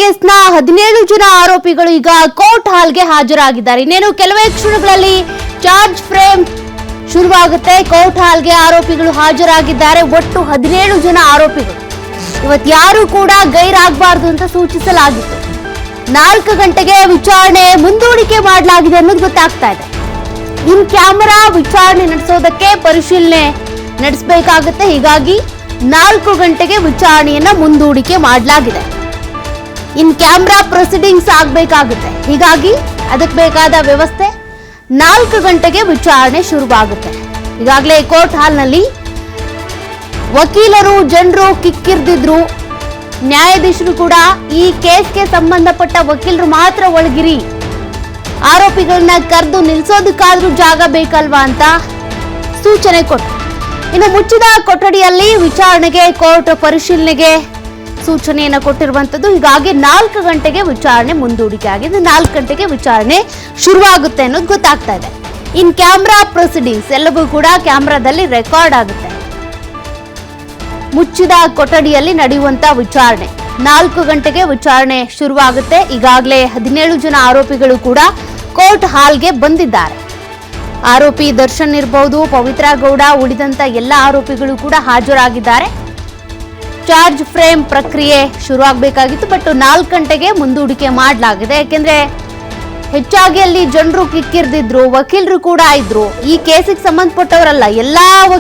ಕೇಸ್ನ 17 ಜನ ಆರೋಪಿಗಳು ಈಗ ಕೋರ್ಟ್ ಹಾಲ್ಗೆ ಹಾಜರಾಗಿದ್ದಾರೆ. ಇನ್ನೇನು ಕೆಲವೇ ಕ್ಷಣಗಳಲ್ಲಿ ಚಾರ್ಜ್ ಫ್ರೇಮ್ ಶುರುವಾಗುತ್ತೆ. ಕೋರ್ಟ್ ಹಾಲ್ಗೆ ಆರೋಪಿಗಳು ಹಾಜರಾಗಿದ್ದಾರೆ. ಒಟ್ಟು 17 ಜನ ಆರೋಪಿಗಳು. ಇವತ್ತು ಯಾರು ಕೂಡ ಗೈರಾಗಬಾರ್ದು ಅಂತ ಸೂಚಿಸಲಾಗಿತ್ತು. 4 ಗಂಟೆಗೆ ವಿಚಾರಣೆ ಮುಂದೂಡಿಕೆ ಮಾಡಲಾಗಿದೆ ಅನ್ನೋದು ಗೊತ್ತಾಗ್ತಾ ಇದೆ. ಇನ್ ಕ್ಯಾಮೆರಾ ವಿಚಾರಣೆ ನಡೆಸೋದಕ್ಕೆ ಪರಿಶೀಲನೆ ನಡೆಸಬೇಕಾಗುತ್ತೆ. ಹೀಗಾಗಿ 4 ಗಂಟೆಗೆ ವಿಚಾರಣೆಯನ್ನ ಮುಂದೂಡಿಕೆ ಮಾಡಲಾಗಿದೆ. ಇನ್ ಕ್ಯಾಮೆರಾ ಪ್ರೊಸೀಡಿಂಗ್ಸ್ ಆಗಬೇಕಾಗುತ್ತೆ. ಹೀಗಾಗಿ ಅದಕ್ಕೆ ಬೇಕಾದ ವ್ಯವಸ್ಥೆ 4 ಗಂಟೆಗೆ ವಿಚಾರಣೆ ಶುರುವಾಗುತ್ತೆ. ಈಗಾಗಲೇ ಕೋರ್ಟ್ ಹಾಲ್ನಲ್ಲಿ ವಕೀಲರು ಜನರು ಕಿಕ್ಕಿರ್ದಿದ್ರು. ನ್ಯಾಯಾಧೀಶರು ಕೂಡ ಈ ಕೇಸ್ಗೆ ಸಂಬಂಧಪಟ್ಟ ವಕೀಲರು ಮಾತ್ರ ಒಳಗಿರಿ, ಆರೋಪಿಗಳನ್ನ ಕರೆದು ನಿಲ್ಸೋದಕ್ಕಾದ್ರೂ ಜಾಗ ಬೇಕಲ್ವಾ ಅಂತ ಸೂಚನೆ ಕೊಟ್ಟರು. ಇನ್ನು ಮುಚ್ಚಿದ ಕೊಠಡಿಯಲ್ಲಿ ವಿಚಾರಣೆಗೆ ಕೋರ್ಟ್ ಪರಿಶೀಲನೆಗೆ ಸೂಚನೆಯನ್ನು ಕೊಟ್ಟಿರುವಂತದ್ದು. ಹೀಗಾಗಿ 4 ಗಂಟೆಗೆ ವಿಚಾರಣೆ ಮುಂದೂಡಿಕೆ ಆಗಿದೆ. 4 ಗಂಟೆಗೆ ವಿಚಾರಣೆ ಶುರುವಾಗುತ್ತೆ ಅನ್ನೋದು ಗೊತ್ತಾಗ್ತಾ ಇದೆ. ಇನ್ ಕ್ಯಾಮ್ರಾ ಪ್ರೊಸೀಡಿಂಗ್ಸ್ ಎಲ್ಲವೂ ಕೂಡ ಕ್ಯಾಮ್ರಾದಲ್ಲಿ ರೆಕಾರ್ಡ್ ಆಗುತ್ತೆ. ಮುಚ್ಚಿದ ಕೊಠಡಿಯಲ್ಲಿ ನಡೆಯುವಂತ ವಿಚಾರಣೆ 4 ಗಂಟೆಗೆ ವಿಚಾರಣೆ ಶುರುವಾಗುತ್ತೆ. ಈಗಾಗಲೇ 17 ಜನ ಆರೋಪಿಗಳು ಕೂಡ ಕೋರ್ಟ್ ಹಾಲ್ಗೆ ಬಂದಿದ್ದಾರೆ. ಆರೋಪಿ ದರ್ಶನ್ ಇರಬಹುದು, ಪವಿತ್ರ ಗೌಡ, ಉಳಿದಂತ ಎಲ್ಲ ಆರೋಪಿಗಳು ಕೂಡ ಹಾಜರಾಗಿದ್ದಾರೆ. ಚಾರ್ಜ್ ಫ್ರೇಮ್ ಪ್ರಕ್ರಿಯೆ ಶುರುವಾಗಬೇಕಾಗಿತ್ತು, ಬಟ್ 4 ಗಂಟೆಗೆ ಮುಂದೂಡಿಕೆ ಮಾಡಲಾಗಿದೆ. ಯಾಕೆಂದ್ರೆ ಹೆಚ್ಚಾಗಿ ಅಲ್ಲಿ ಜನರು ಕಿಕ್ಕಿರ್ದಿದ್ರು, ವಕೀಲರು ಕೂಡ ಇದ್ರು. ಈ ಕೇಸಿಗೆ ಸಂಬಂಧಪಟ್ಟವರಲ್ಲ, ಎಲ್ಲಾ